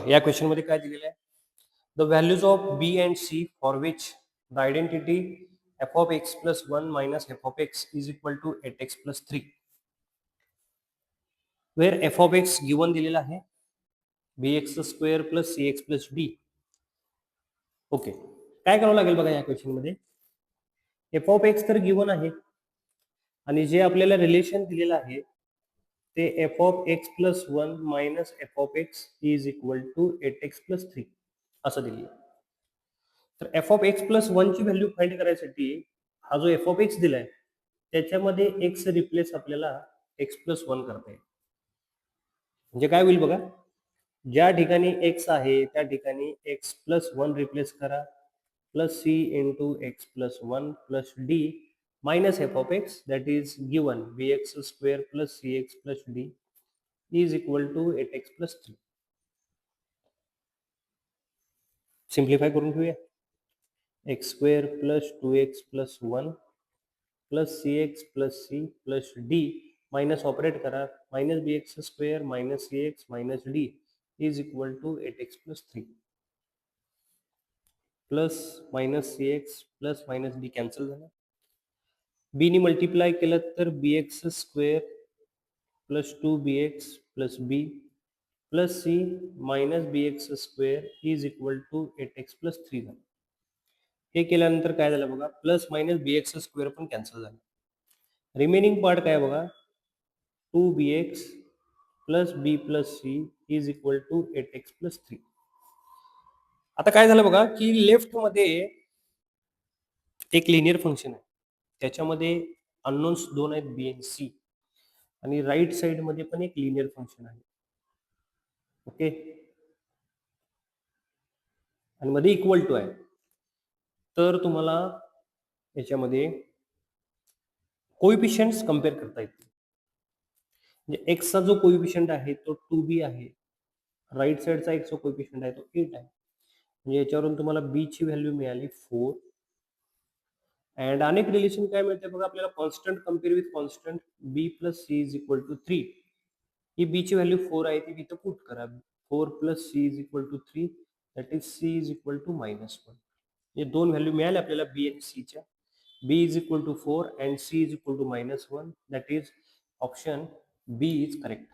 या क्वेश्चन मध्ये काय दिलेलं आहे? The values of B and C for which the identity F of X plus 1 minus F of X is equal to 8x plus 3 where F of X given दिलेला आहे bx square plus C x plus D. Okay, काय करावं लागेल बघा या question मध्ये. F of X तर given आहे आणि जे आपल्याला रिलेशन दिलेलं आहे ते F of X plus 1 minus F of X is equal to 8x plus 3 असं दिलेलं आहे. तर एफ ऑफ एक्स प्लस 1 ची व्हॅल्यू फाइंड करायसाठी हा जो एफ ऑफ एक्स दिलाय त्याच्यामध्ये एक्स रिप्लेस आपल्याला एक्स प्लस 1 करता येईल. म्हणजे काय होईल बघा, ज्या ठिकाणी एक्स आहे त्या ठिकाणी एक्स प्लस 1 रिप्लेस करा plus c into x plus 1 plus d minus F of x that is given b x square plus C x plus d is equal to 8x plus 3. Simplify करून घेऊया. X square plus 2x plus 1 plus C x plus c plus d minus operate करा minus b x square minus c x minus d is equal to 8x plus 3 plus minus c x plus minus d cancel झालं. B नी multiply केलं तर b x square plus 2bx plus b plus c minus b x square is equal to 8x plus 3 झालं. हे केल्यानंतर काय झालं बघा, plus minus b x square पण कॅन्सल झालं. रिमेनिंग पार्ट काय बघा, 2bx plus b plus C is equal to 8x plus 3. आता काय झालं बघा की लेफ्ट मध्ये एक लिनियर फंक्शन आहे, त्याच्यामध्ये अननोन्स 2 आहेत बी आणि सी, आणि राईट साइड मध्ये पण एक लिनियर फंक्शन आहे. ओके, आणि मध्ये इक्वल टू आहे. तर तुम्हाला याच्यामध्ये कोइफिशियंट्स कम्पेअर करता येतील. म्हणजे एक्सचा जो कोइफिशियंट आहे तो 2b आहे, राईट साइडचा एक्सचा कोइफिशियंट आहे तो 8 आहे. म्हणजे याच्यावरून तुम्हाला बी ची व्हॅल्यू मिळाली 4. अँड अनेक रिलेशन काय मिळते बघा आपल्याला, constant compare with constant B plus C is equal to 3. ही बी ची व्हॅल्यू 4 आहे ती इथं पुट करा. 4 plus C is equal to 3 that is C is equal to -1. हे दोन व्हॅल्यू मिळाल्या आपल्याला बी आणि सी च्या. B is equal to 4 and c is equal to -1 that is option b is correct.